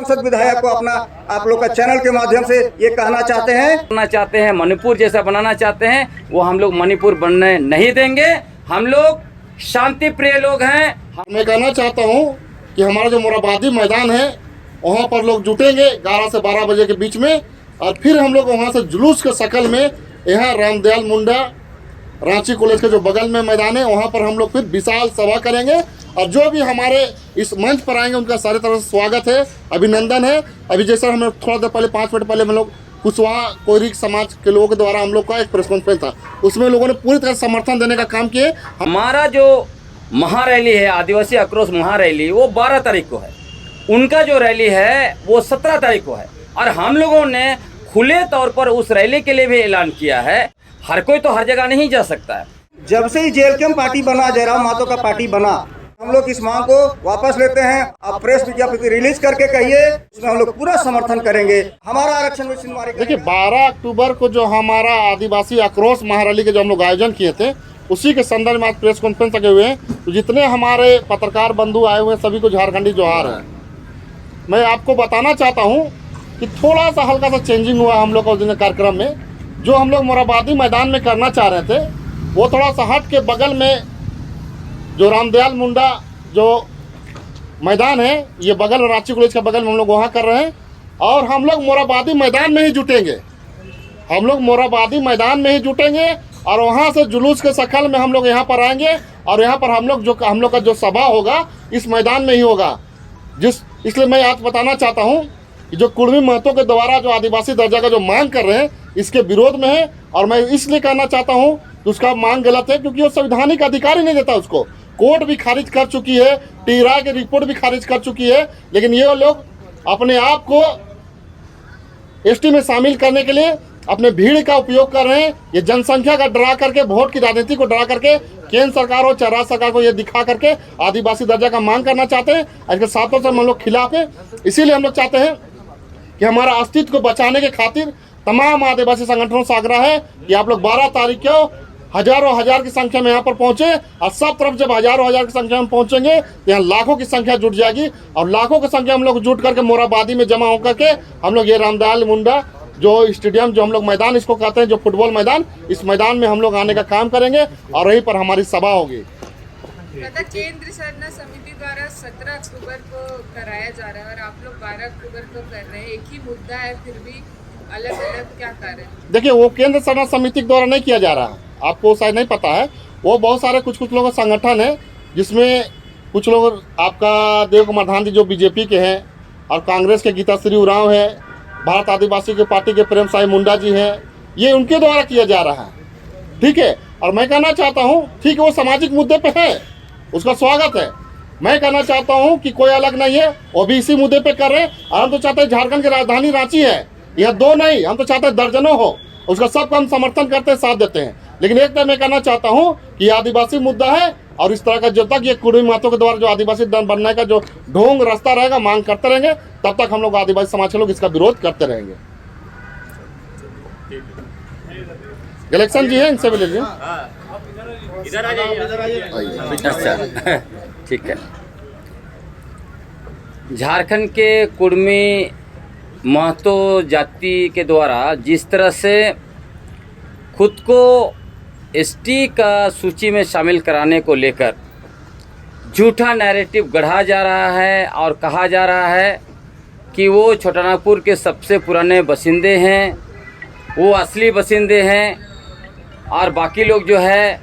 सांसद विधायक को अपना आप लोग का चैनल के माध्यम से ये कहना चाहते हैं मणिपुर जैसा बनाना चाहते हैं, वो हम लोग मणिपुर बनने नहीं देंगे। हम लोग शांति प्रिय लोग हैं। मैं कहना चाहता हूँ कि हमारा जो मोराबादी मैदान है वहाँ पर लोग जुटेंगे 11 से 12 बजे के बीच में, और फिर हम लोग वहाँ से जुलूस के शक्ल में यहाँ रामदयाल मुंडा रांची कॉलेज के जो बगल में मैदान है वहाँ पर हम लोग फिर विशाल सभा करेंगे। और जो भी हमारे इस मंच पर आएंगे उनका सारी तरह से स्वागत है, अभिनंदन है। अभी जैसे हम लोग थोड़ा देर पहले 5 मिनट पहले हम लोग कुशवाहा कोयरी समाज के लोगों के द्वारा हम लोग का एक प्रेस कॉन्फ्रेंस था, उसमें लोगों ने पूरी तरह समर्थन देने का काम किए। हमारा जो महारैली है, आदिवासी आक्रोश महारैली, वो 12 तारीख को है। उनका जो रैली है वो 17 तारीख को है, और हम लोगों ने खुले तौर पर उस रैली के लिए भी ऐलान किया है। हर कोई तो हर जगह नहीं जा सकता है। जब से ही जेएलकेएम पार्टी बना, जयराम महतो का पार्टी बना, हम लोग इस मांग को वापस लेते हैं। आप प्रेस विज्ञप्ति रिलीज करके कहिए, उसमें हम लोग पूरा समर्थन करेंगे। हमारा आरक्षण में सुनवाई। देखिए 12 अक्टूबर को जो हमारा आदिवासी आक्रोश महारैली के जो हम लोग आयोजन किए थे, उसी के संदर्भ में आज प्रेस कॉन्फ्रेंस लगे हुए हैं। तो जितने हमारे पत्रकार बंधु आए हुए हैं सभी को झारखंडी जोहार है। मैं आपको बताना चाहता हूँ कि थोड़ा सा हल्का सा चेंजिंग हुआ हम लोग का उस दिन कार्यक्रम में। जो हम लोग मोराबादी मैदान में करना चाह रहे थे वो थोड़ा सा हट के बगल में जो रामदयाल मुंडा जो मैदान है, ये बगल में रांची कॉलेज के बगल में हम लोग वहाँ कर रहे हैं। और हम लोग मोराबादी मैदान में ही जुटेंगे, हम लोग मोराबादी मैदान में ही जुटेंगे और वहाँ से जुलूस के शक्ल में हम लोग यहाँ पर आएंगे। और यहाँ पर हम लोग का जो सभा होगा इस मैदान में ही होगा। इसलिए मैं आज बताना चाहता हूँ कि जो कुर्मी महतो के द्वारा जो आदिवासी दर्जा का जो मांग कर रहे हैं इसके विरोध में है। और मैं इसलिए कहना चाहता हूँ कि उसका मांग गलत है, क्योंकि वो संवैधानिक अधिकार ही नहीं देता उसको। कोर्ट भी खारिज कर चुकी है, टीरा की रिपोर्ट भी खारिज कर चुकी है, लेकिन ये लोग अपने आप को एसटी में शामिल करने के लिए अपने भीड़ का उपयोग कर रहे हैं। ये जनसंख्या का डरा करके, वोट की राजनीति को डरा करके केंद्र सरकार और राज्य सरकार को ये दिखा करके आदिवासी दर्जा का मांग करना चाहते हैं। इसके साथों से हम लोग खिलाफ हैं। इसीलिए हम लोग चाहते हैं कि हमारा अस्तित्व को बचाने के खातिर तमाम आदिवासी संगठनों से आग्रह है कि आप लोग 12 तारीख को हजारों हजार की संख्या में यहाँ पर पहुंचे। और सब तरफ जब हजारों हजार की संख्या में पहुंचेंगे तो यहाँ लाखों की संख्या जुट जाएगी, और लाखों की संख्या हम लोग जुट करके मोराबादी में जमा होकर के हम लोग ये रामदयाल मुंडा जो स्टेडियम, जो हम लोग मैदान इसको कहते हैं, जो फुटबॉल मैदान, इस मैदान में हम लोग आने का काम करेंगे और वहीं पर हमारी सभा होगी। केंद्र सरना समिति द्वारा 17 अक्टूबर को कराया जा रहा है और आप लोग 12 अक्टूबर को कर रहे हैं। एक ही मुद्दा है, फिर भी अलग अलग क्या कारण? देखिए वो केंद्र सरना समिति के द्वारा नहीं किया जा रहा है, आपको शायद नहीं पता है। वो बहुत सारे कुछ लोगों का संगठन है, जिसमें कुछ लोग आपका देव कुमार धांधी जो बीजेपी के हैं, और कांग्रेस के गीता श्री उरांव है, भारत आदिवासी के पार्टी के प्रेम साई मुंडा जी हैं, ये उनके द्वारा किया जा रहा है। ठीक है, और मैं कहना चाहता हूँ ठीक है वो सामाजिक मुद्दे पे है, उसका स्वागत है। मैं कहना चाहता हूँ कि कोई अलग नहीं है, वो भी इसी मुद्दे पे कर रहे हैं। और हम तो चाहते हैं झारखंड की राजधानी रांची है, यह 2 नहीं, हम तो चाहते हैं दर्जनों हो, उसका सबका हम समर्थन करते हैं, साथ देते हैं। लेकिन एक तो मैं कहना चाहता हूँ कि आदिवासी मुद्दा है, और इस तरह का जब तक ये कुर्मी महतो के द्वारा जो आदिवासी दल बनने का जो ढोंग रास्ता रहेगा, मांग करते रहेंगे, तब तक हम लोग आदिवासी समाज के लोग इसका विरोध करते रहेंगे। इलेक्शन जी है, इनसे भी ले लीजिए। अच्छा ठीक है। झारखंड के कुर्मी महतो जाति के द्वारा जिस तरह से खुद को एसटी का सूची में शामिल कराने को लेकर झूठा नैरेटिव गढ़ा जा रहा है और कहा जा रहा है कि वो छोटानागपुर के सबसे पुराने बसिंदे हैं, वो असली बसिंदे हैं, और बाकी लोग जो है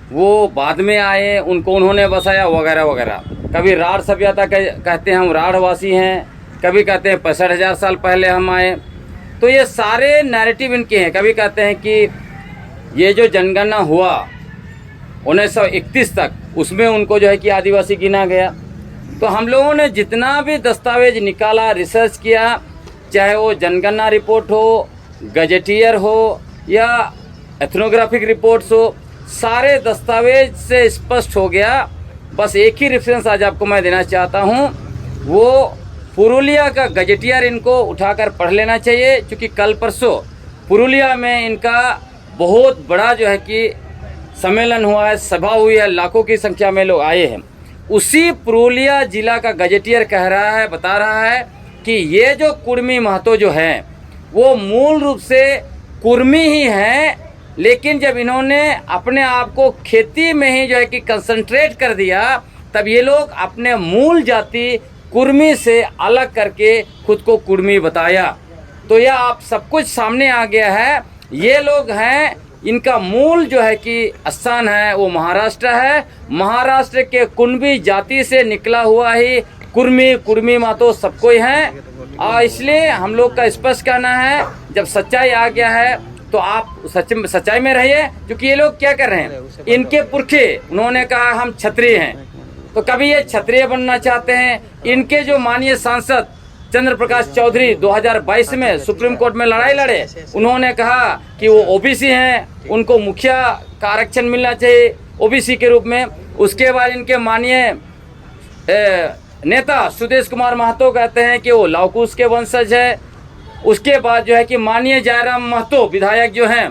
वो बाद में आए, उनको उन्होंने बसाया वगैरह वगैरह। कभी राढ़ सभ्यता कहते हैं हम राढ़वासी हैं, कभी कहते हैं 65,000 साल पहले हम आए। तो ये सारे नैरेटिव इनके हैं। कभी कहते हैं कि ये जो जनगणना हुआ 1931 तक, उसमें उनको जो है कि आदिवासी गिना गया। तो हम लोगों ने जितना भी दस्तावेज निकाला, रिसर्च किया, चाहे वो जनगणना रिपोर्ट हो, गजेटियर हो या एथनोग्राफिक रिपोर्ट्स हो, सारे दस्तावेज से स्पष्ट हो गया। बस एक ही रेफरेंस आज आपको मैं देना चाहता हूँ, वो पुरुलिया का गजेटियर इनको उठाकर पढ़ लेना चाहिए, क्योंकि कल परसों पुरुलिया में इनका बहुत बड़ा जो है कि सम्मेलन हुआ है, सभा हुई है, लाखों की संख्या में लोग आए हैं। उसी पुरुलिया जिला का गजेटियर कह रहा है, बता रहा है कि ये जो कुर्मी महतो जो हैं वो मूल रूप से कुर्मी ही हैं, लेकिन जब इन्होंने अपने आप को खेती में ही जो है कि कंसंट्रेट कर दिया, तब ये लोग अपने मूल जाति कुर्मी से अलग करके खुद को कुर्मी बताया। तो यह आप सब कुछ सामने आ गया है। ये लोग हैं, इनका मूल जो है कि स्थान है वो महाराष्ट्र है। महाराष्ट्र के कुणबी जाति से निकला हुआ ही कुर्मी महतो सबको ही हैं। और इसलिए हम लोग का स्पष्ट कहना है, जब सच्चाई आ गया है तो आप सच्चाई में रहिए। क्योंकि ये लोग क्या कर रहे हैं, इनके पुरखे उन्होंने कहा हम क्षत्रिय हैं, तो कभी ये क्षत्रिय बनना चाहते हैं। इनके जो माननीय सांसद चंद्र प्रकाश चौधरी 2022 में सुप्रीम कोर्ट में लड़ाई लड़े, उन्होंने कहा कि वो ओबीसी हैं, उनको मुखिया का आरक्षण मिलना चाहिए ओबीसी के रूप में। उसके बाद इनके माननीय नेता सुदेश कुमार महतो कहते हैं कि वो लवकुश के वंशज है। उसके बाद जो है कि माननीय जयराम महतो विधायक जो हैं,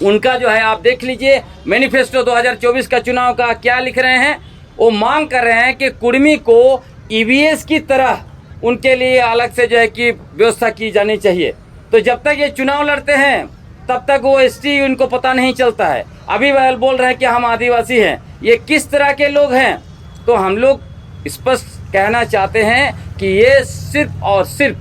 उनका जो है आप देख लीजिए मैनिफेस्टो 2024 का चुनाव का क्या लिख रहे हैं। वो मांग कर रहे हैं कि कुर्मी को ईवीएस की तरह उनके लिए अलग से जो है कि व्यवस्था की जानी चाहिए। तो जब तक ये चुनाव लड़ते हैं तब तक वो एसटी उनको पता नहीं चलता है। अभी वह बोल रहे हैं कि हम आदिवासी हैं, ये किस तरह के लोग हैं। तो हम लोग स्पष्ट कहना चाहते हैं कि ये सिर्फ और सिर्फ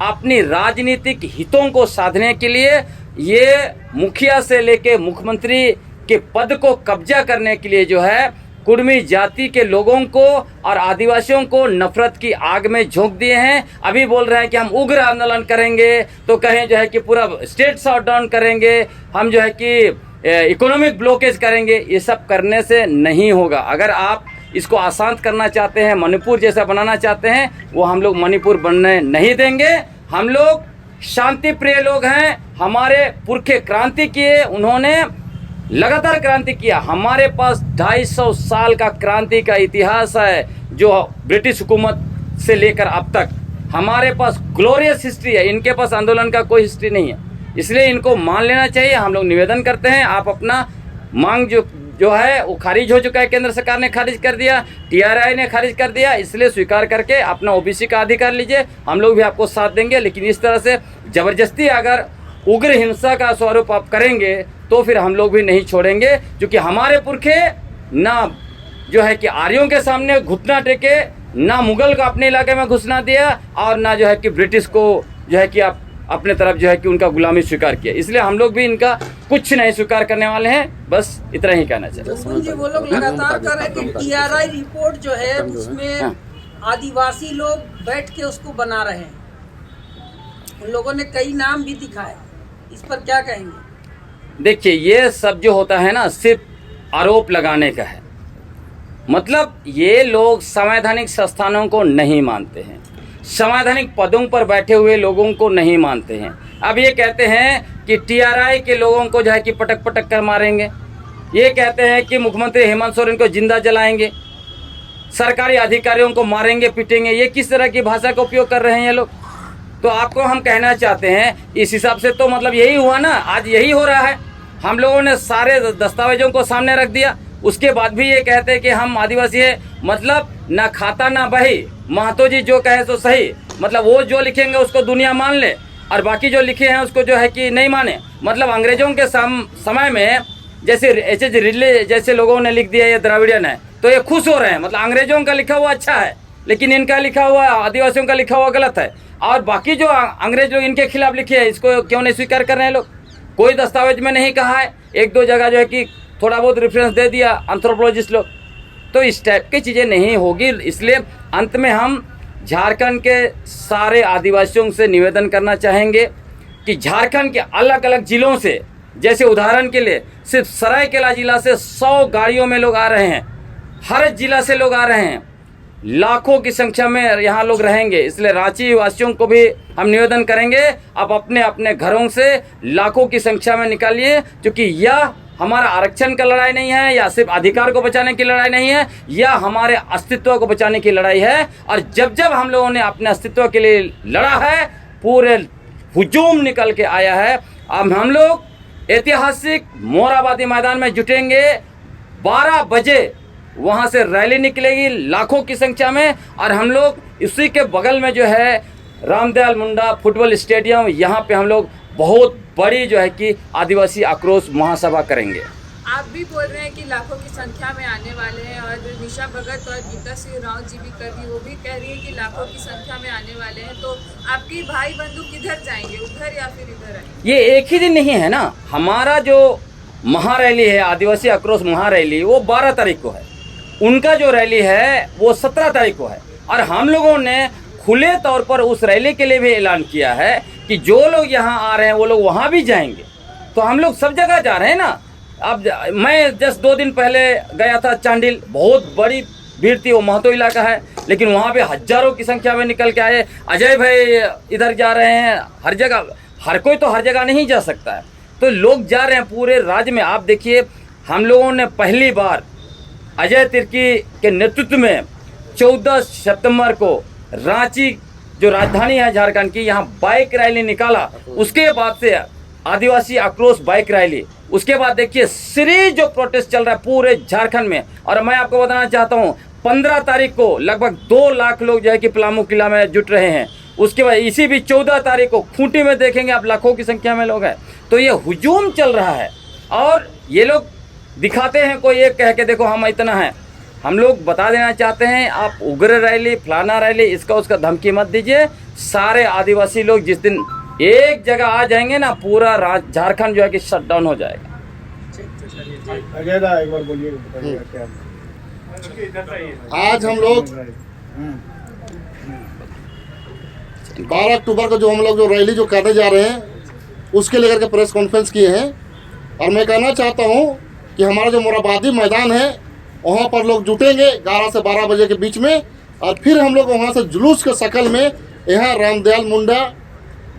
अपनी राजनीतिक हितों को साधने के लिए, ये मुखिया से लेके मुख्यमंत्री के पद को कब्जा करने के लिए जो है कुर्मी जाति के लोगों को और आदिवासियों को नफरत की आग में झोंक दिए हैं। अभी बोल रहे हैं कि हम उग्र आंदोलन करेंगे, तो कहें जो है कि पूरा स्टेट शट डाउन करेंगे, हम जो है कि इकोनॉमिक ब्लॉकेज करेंगे। ये सब करने से नहीं होगा। अगर आप इसको आसान करना चाहते हैं, मणिपुर जैसा बनाना चाहते हैं, वो हम लोग मणिपुर बनने नहीं देंगे। हम लोग शांति प्रिय लोग हैं। हमारे पुरखे क्रांति किए, उन्होंने लगातार क्रांति किया। हमारे पास 250 साल का क्रांति का इतिहास है, जो ब्रिटिश हुकूमत से लेकर अब तक हमारे पास ग्लोरियस हिस्ट्री है। इनके पास आंदोलन का कोई हिस्ट्री नहीं है, इसलिए इनको मान लेना चाहिए। हम लोग निवेदन करते हैं, आप अपना मांग जो है वो खारिज हो चुका है, केंद्र सरकार ने खारिज कर दिया, टीआरआई ने खारिज कर दिया, इसलिए स्वीकार करके अपना ओबीसी का अधिकार लीजिए। हम लोग भी आपको साथ देंगे, लेकिन इस तरह से ज़बरदस्ती अगर उग्र हिंसा का स्वरूप आप करेंगे तो फिर हम लोग भी नहीं छोड़ेंगे। क्योंकि हमारे पुरखे ना जो है कि आर्यों के सामने घुटना टेके, ना मुगल को अपने इलाके में घुसना दिया, और ना जो है कि ब्रिटिश को जो है कि आप अपने तरफ जो है कि उनका गुलामी स्वीकार किया। इसलिए हम लोग भी इनका कुछ नहीं स्वीकार करने वाले हैं। बस इतना ही कहना चाहिए। जी, वो लोग लगातार कर रहे हैं कि टीआरआई रिपोर्ट जो है उसमें आदिवासी लोग बैठ के उसको बना रहे हैं। उन लोगों ने कई नाम भी दिखाए, इस पर क्या कहेंगे? देखिए, ये सब जो होता है ना, सिर्फ आरोप लगाने का है। मतलब ये लोग संवैधानिक संस्थानों को नहीं मानते हैं, संवैधानिक पदों पर बैठे हुए लोगों को नहीं मानते हैं। अब ये कहते हैं कि टीआरआई के लोगों को जो है कि पटक पटक कर मारेंगे, ये कहते हैं कि मुख्यमंत्री हेमंत सोरेन को जिंदा जलाएंगे, सरकारी अधिकारियों को मारेंगे पीटेंगे। ये किस तरह की भाषा का उपयोग कर रहे हैं ये लोग? तो आपको हम कहना चाहते हैं, इस हिसाब से तो मतलब यही हुआ ना, आज यही हो रहा है। हम लोगों ने सारे दस्तावेजों को सामने रख दिया, उसके बाद भी ये कहते हैं कि हम आदिवासी है। मतलब ना खाता ना बही, महतो जी जो कहे तो सही। मतलब वो जो लिखेंगे उसको दुनिया मान ले, और बाकी जो लिखे हैं उसको जो है कि नहीं माने। मतलब अंग्रेजों के समय में जैसे एच.एच. रिडले जैसे लोगों ने लिख दिया ये द्रविड़ियन है, तो ये खुश हो रहे हैं। मतलब अंग्रेजों का लिखा हुआ अच्छा है, लेकिन इनका लिखा हुआ, आदिवासियों का लिखा हुआ गलत है। और बाकी जो अंग्रेज लोग इनके खिलाफ लिखे हैं, इसको क्यों नहीं स्वीकार कर रहे हैं लोग? कोई दस्तावेज में नहीं कहा है, एक दो जगह जो है कि थोड़ा बहुत रेफरेंस दे दिया एंथ्रोपोलॉजिस्ट लोग। तो इस टाइप की चीज़ें नहीं होगी। इसलिए अंत में हम झारखंड के सारे आदिवासियों से निवेदन करना चाहेंगे कि झारखंड के अलग अलग ज़िलों से, जैसे उदाहरण के लिए सिर्फ सरायकेला जिला से 100 गाड़ियों में लोग आ रहे हैं, हर जिला से लोग आ रहे हैं, लाखों की संख्या में यहाँ लोग रहेंगे। इसलिए रांची वासियों को भी हम निवेदन करेंगे, आप अपने अपने घरों से लाखों की संख्या में निकालिए, क्योंकि यह हमारा आरक्षण का लड़ाई नहीं है, या सिर्फ अधिकार को बचाने की लड़ाई नहीं है, या हमारे अस्तित्व को बचाने की लड़ाई है। और जब जब हम लोगों ने अपने अस्तित्व के लिए लड़ा है, पूरे हुजूम निकल के आया है। अब हम लोग ऐतिहासिक मोरहाबादी मैदान में जुटेंगे, 12 बजे वहाँ से रैली निकलेगी लाखों की संख्या में, और हम लोग इसी के बगल में जो है रामदयाल मुंडा फुटबॉल स्टेडियम, यहाँ पे हम लोग बहुत बड़ी जो है कि आदिवासी आक्रोश महासभा करेंगे। आप भी बोल रहे हैं कि लाखों की संख्या में आने वाले हैं, और निशा भगत और गीता सिंह राव जी भी कर रही, वो भी कह रही है कि लाखों की संख्या में आने वाले हैं। तो आपके भाई बंधु किधर जाएंगे, उधर या फिर इधर आएंगे? ये एक ही दिन नहीं है ना, हमारा जो महारैली है आदिवासी आक्रोश महारैली वो 12 तारीख को है, उनका जो रैली है वो 17 तारीख को है। और हम लोगों ने खुले तौर पर उस रैली के लिए भी ऐलान किया है कि जो लोग यहाँ आ रहे हैं वो लोग वहाँ भी जाएंगे। तो हम लोग सब जगह जा रहे हैं ना। अब मैं जस्ट 2 दिन पहले गया था चांडिल, बहुत बड़ी भीड़ थी, वो महतो इलाका है, लेकिन वहाँ पे हजारों की संख्या में निकल के आए। अजय भाई इधर जा रहे हैं, हर जगह, हर कोई तो हर जगह नहीं जा सकता है, तो लोग जा रहे हैं पूरे राज्य में। आप देखिए, हम लोगों ने पहली बार अजय तिर्की के नेतृत्व में 14 सितंबर को रांची जो राजधानी है झारखंड की, यहाँ बाइक रैली निकाला। उसके बाद से आदिवासी आक्रोश बाइक रैली, उसके बाद देखिए सीरीज जो प्रोटेस्ट चल रहा है पूरे झारखंड में। और मैं आपको बताना चाहता हूँ 15 तारीख को लगभग 2 लाख लोग जो है कि पलामू किला में जुट रहे हैं। उसके बाद इसी भी 14 तारीख को खूंटी में देखेंगे आप, लाखों की संख्या में लोग हैं। तो ये हुजूम चल रहा है और ये लोग दिखाते हैं कोई एक कह के देखो हम इतना है। हम लोग बता देना चाहते हैं, आप उग्र रैली फलाना रैली इसका उसका धमकी मत दीजिए। सारे आदिवासी लोग जिस दिन एक जगह आ जाएंगे ना, पूरा झारखंड जो है कि शट डाउन हो जाएगा। एक बार बोलिए, आज हम लोग 12 अक्टूबर को जो हम लोग जो रैली जो करने जा रहे हैं उसके लेकर के प्रेस कॉन्फ्रेंस किए हैं। और मैं कहना चाहता हूं कि हमारा जो मोराबादी मैदान है वहां पर लोग जुटेंगे 11 से 12 बजे के बीच में, और फिर हम लोग वहां से जुलूस के शक्ल में यहाँ रामदयाल मुंडा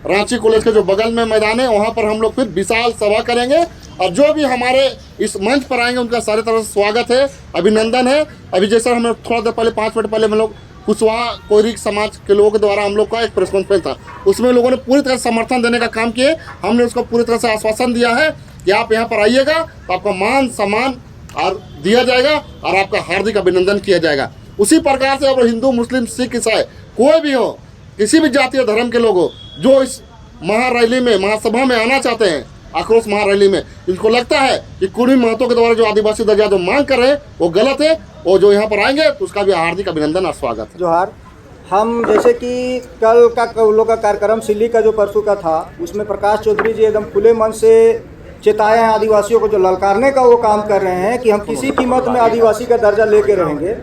रांची कॉलेज के जो बगल में मैदान है वहाँ पर हम लोग फिर विशाल सभा करेंगे। और जो भी हमारे इस मंच पर आएंगे उनका सारी तरह से स्वागत है, अभिनंदन है। अभी जैसा हम लोग थोड़ा देर पहले 5 मिनट पहले हम लोग कुशवाहा कोयरी समाज के लोगों के द्वारा हम लोग का एक प्रेस कॉन्फ्रेंस था, उसमें लोगों ने पूरी तरह से समर्थन देने का काम किए। हमने उसको पूरी तरह से आश्वासन दिया है कि आप यहाँ पर आइएगा तो आपका मान सम्मान और दिया जाएगा और आपका हार्दिक अभिनंदन किया जाएगा। उसी प्रकार से अब हिंदू मुस्लिम सिख ईसाई कोई भी हो, किसी भी जाति और धर्म के लोग हो, जो इस महारैली में महासभा में आना चाहते हैं, आक्रोश महारैली में, इनको लगता है कि कुर्मी महतो के द्वारा जो आदिवासी दर्जा जो मांग कर रहे हैं वो गलत है, और जो यहाँ पर आएंगे तो उसका भी हार्दिक अभिनंदन और स्वागत है। जोहार। हम जैसे कि कल का उन लोग का कार्यक्रम सिल्ली का जो परसों का था, उसमें प्रकाश चौधरी जी एकदम खुले मन से चेताए हैं आदिवासियों को, जो ललकारने का वो काम कर रहे हैं कि हम किसी कीमत में आदिवासी का दर्जा लेके रहेंगे।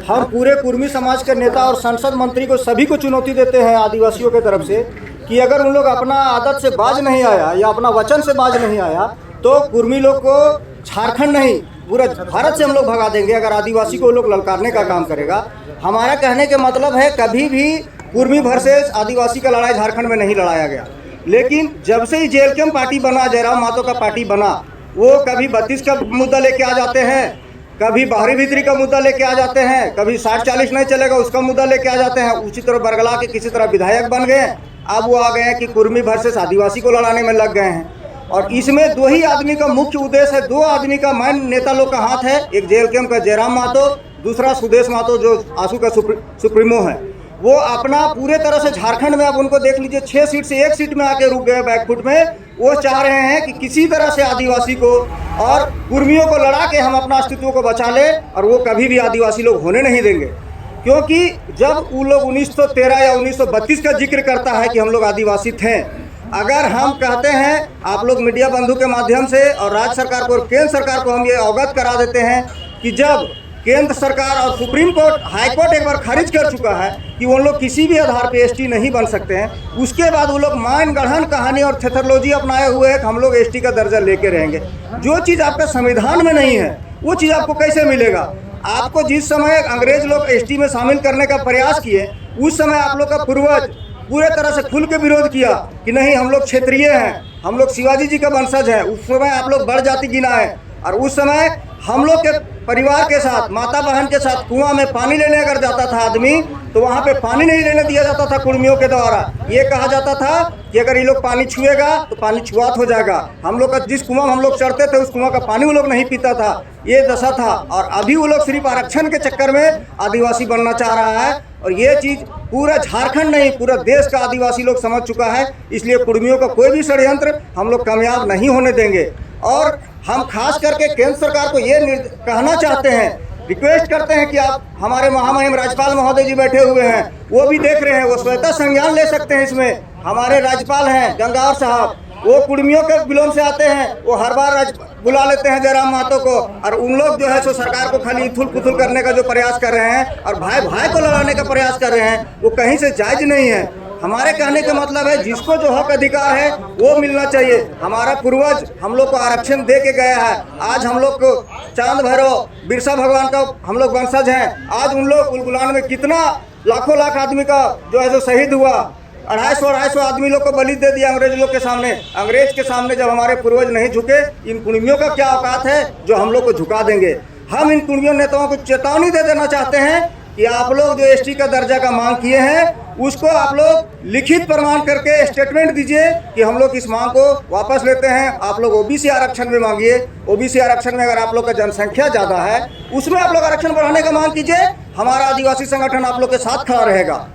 हम पूरे कुर्मी समाज के नेता और संसद मंत्री को सभी को चुनौती देते हैं आदिवासियों की तरफ से कि अगर उन लोग अपना आदत से बाज नहीं आया या अपना वचन से बाज नहीं आया तो कुर्मी लोग को झारखंड नहीं पूरा भारत से हम लोग भगा देंगे, अगर आदिवासी को लोग ललकारने का काम करेगा। हमारा कहने के मतलब है कभी भी कुर्मी वर्सेस आदिवासी का लड़ाई झारखंड में नहीं लड़ाया गया, लेकिन जब से ही जेल कैंप पार्टी बना, जयराम महतो का पार्टी बना, वो कभी 32 का मुद्दा लेके आ जाते हैं, कभी बाहरी भीतरी का मुद्दा लेके आ जाते हैं, कभी 60-40 नहीं चलेगा उसका मुद्दा लेके आ जाते हैं। उसी तरह बरगला के किसी तरह विधायक बन गए। अब वो आ गए हैं कि कुर्मी वर्सेस आदिवासी को लड़ाने में लग गए हैं। और इसमें 2 ही आदमी का मुख्य उद्देश्य है, 2 आदमी का मैन नेता लोग का हाथ है, एक जेल कैंप का जयराम महतो, दूसरा सुदेश महतो जो आंसू का सुप्रीमो है। वो अपना पूरे तरह से झारखंड में, अब उनको देख लीजिए 6 सीट से 1 सीट में आके रुक गए बैकफुट में। वो चाह रहे हैं कि किसी तरह से आदिवासी को और कुर्मियों को लड़ा के हम अपना अस्तित्व को बचा ले, और वो कभी भी आदिवासी लोग होने नहीं देंगे। क्योंकि जब वो लोग 1913 या 1932 का जिक्र करता है कि हम लोग आदिवासी थे, अगर हम कहते हैं, आप लोग मीडिया बंधु के माध्यम से और राज्य सरकार को और केंद्र सरकार को हम ये अवगत करा देते हैं कि जब केंद्र सरकार और सुप्रीम कोर्ट, हाई कोर्ट एक बार खारिज कर चुका है कि वो लोग किसी भी आधार पे एसटी नहीं बन सकते हैं, उसके बाद वो लोग मान गढ़न कहानी और थेथरोलॉजी अपनाए हुए हैं कि हम लोग एसटी का दर्जा लेके रहेंगे। जो चीज़ आपका संविधान में नहीं है वो चीज़ आपको कैसे मिलेगा? आपको जिस समय अंग्रेज लोग एसटी में शामिल करने का प्रयास किए, उस समय आप लोग का पूर्वज पूरे तरह से खुल के विरोध किया कि नहीं हम लोग क्षेत्रीय हैं, हम लोग शिवाजी जी का वंशज हैं। उस समय आप लोग बड़ जाति गिनाए, और उस समय हम लोग के परिवार के साथ, माता बहन के साथ कुआं में पानी लेने अगर जाता था आदमी, तो वहाँ पे पानी नहीं लेने दिया जाता था कुर्मियों के द्वारा। ये कहा जाता था कि अगर ये लोग पानी छुएगा तो पानी छुआत हो जाएगा। हम लोग का जिस कुआं हम लोग चढ़ते थे उस कुआं का पानी वो लोग नहीं पीता था, ये दशा था। और अभी वो लोग सिर्फ आरक्षण के चक्कर में आदिवासी बनना चाह रहा है, और ये चीज़ पूरा झारखंड नहीं पूरा देश का आदिवासी लोग समझ चुका है। इसलिए कुर्मियों का कोई भी षड्यंत्र हम लोग कामयाब नहीं होने देंगे। और हम खास करके केंद्र सरकार को ये कहना चाहते हैं, रिक्वेस्ट करते हैं कि आप हमारे महामहिम राज्यपाल महोदय जी बैठे हुए हैं, वो भी देख रहे हैं, वो स्वतः संज्ञान ले सकते हैं इसमें। हमारे राज्यपाल हैं गंगार साहब, वो कुर्मियों के बिलोम से आते हैं, वो हर बार बुला लेते हैं जयराम महतो को, और उन लोग जो है सो सरकार को खाली इथुल पुथुल करने का जो प्रयास कर रहे हैं और भाई भाई को लड़ाने का प्रयास कर रहे हैं, वो कहीं से जायज नहीं है। हमारे कहने का मतलब है जिसको जो हक अधिकार है वो मिलना चाहिए। हमारा पूर्वज हम लोग को आरक्षण दे के गया है। आज हम लोग को चांद भैरव बिरसा भगवान का हम लोग वंशज हैं। आज उन लोग उलगुलान में कितना लाखों लाख आदमी का जो है जो शहीद हुआ, 250 आदमी लोग को बलि दे दिया अंग्रेज लोग के सामने। अंग्रेज के सामने जब हमारे पूर्वज नहीं झुके, इन कुर्मियों का क्या औकात है जो हम लोग को झुका देंगे। हम इन कुर्मियों नेताओं को चेतावनी दे देना चाहते हैं कि आप लोग जो एसटी का दर्जा का मांग किए हैं उसको आप लोग लिखित प्रमाण करके स्टेटमेंट दीजिए कि हम लोग इस मांग को वापस लेते हैं। आप लोग ओबीसी आरक्षण में मांगिए। ओबीसी आरक्षण में अगर आप लोग का जनसंख्या ज़्यादा है उसमें आप लोग आरक्षण बढ़ाने का मांग कीजिए। हमारा आदिवासी संगठन आप लोग के साथ खड़ा रहेगा।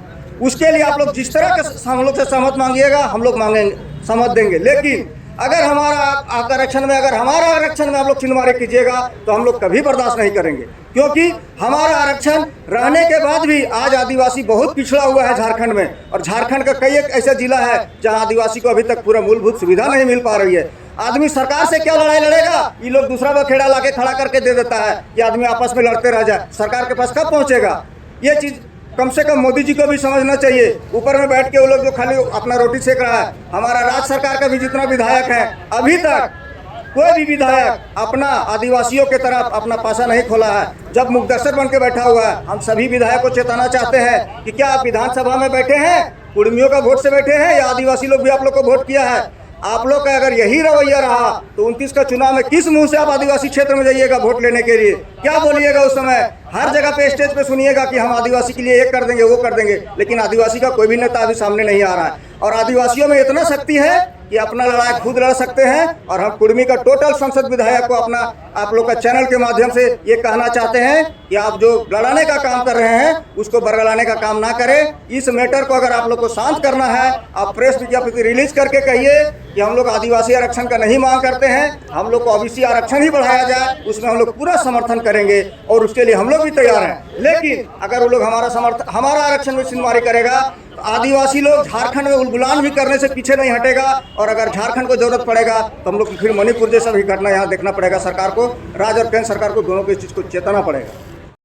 उसके लिए आप लोग जिस तरह के हम लोग से सहमत मांगिएगा हम लोग मांगेंगे, सहमत देंगे। लेकिन अगर हमारा आरक्षण में आप लोग चिन्हमारी कीजिएगा तो हम लोग कभी बर्दाश्त नहीं करेंगे, क्योंकि हमारा आरक्षण रहने के बाद भी आज आदिवासी बहुत पिछड़ा हुआ है झारखंड में। और झारखंड का कई एक ऐसा जिला है जहां आदिवासी को अभी तक पूरा मूलभूत सुविधा नहीं मिल पा रही है। आदमी सरकार से क्या लड़ाई लड़ेगा, ये लोग दूसरा बखेड़ा लाके खड़ा करके दे देता है कि आदमी आपस में लड़ते रह जाए। सरकार के पास कब पहुंचेगा? ये चीज़ कम से कम मोदी जी को भी समझना चाहिए। ऊपर में बैठ के वो लोग जो खाली अपना रोटी सेक रहा है। हमारा राज्य सरकार का भी जितना विधायक है, अभी तक कोई भी विधायक अपना आदिवासियों के तरफ अपना पासा नहीं खोला है। जब मुकदस्सर बन के बैठा हुआ है। हम सभी विधायक को चेताना चाहते हैं कि क्या आप विधानसभा में बैठे हैं कुर्मियों का वोट से बैठे हैं या आदिवासी लोग भी आप लोग को वोट किया है? आप लोग का अगर यही रवैया रहा तो 29 का चुनाव में किस मुंह से आप आदिवासी क्षेत्र में जाइएगा वोट लेने के लिए? क्या बोलिएगा उस समय? हर जगह पे स्टेज पे सुनिएगा कि हम आदिवासी के लिए ये कर देंगे वो कर देंगे, लेकिन आदिवासी का कोई भी नेता अभी सामने नहीं आ रहा है। और आदिवासियों में इतना शक्ति है कि अपना लड़ाई खुद लड़ सकते हैं। और हम कुर्मी का टोटल संसद विधायक को अपना आप लोग का चैनल के माध्यम से ये कहना चाहते हैं कि आप जो लड़ाने का काम कर रहे हैं उसको बरगलाने का काम ना करें। इस मैटर को अगर आप लोग को शांत करना है, आप प्रेस विज्ञप्ति रिलीज करके कहिए कि हम लोग आदिवासी आरक्षण का नहीं मांग करते हैं, हम लोग को ओबीसी आरक्षण ही बढ़ाया जाए, उसमें हम लोग पूरा समर्थन करेंगे और उसके लिए हम लोग भी तैयार हैं। लेकिन अगर वो लोग हमारा आरक्षण में चिन्हमारी करेगा, आदिवासी लोग झारखंड में उलगुलान भी करने से पीछे नहीं हटेगा। और अगर झारखंड को जरूरत पड़ेगा तो हम लोग फिर मणिपुर जैसा भी घटना यहाँ देखना पड़ेगा। सरकार को, राज्य और केंद्र सरकार को दोनों को इस चीज़ को चेताना पड़ेगा।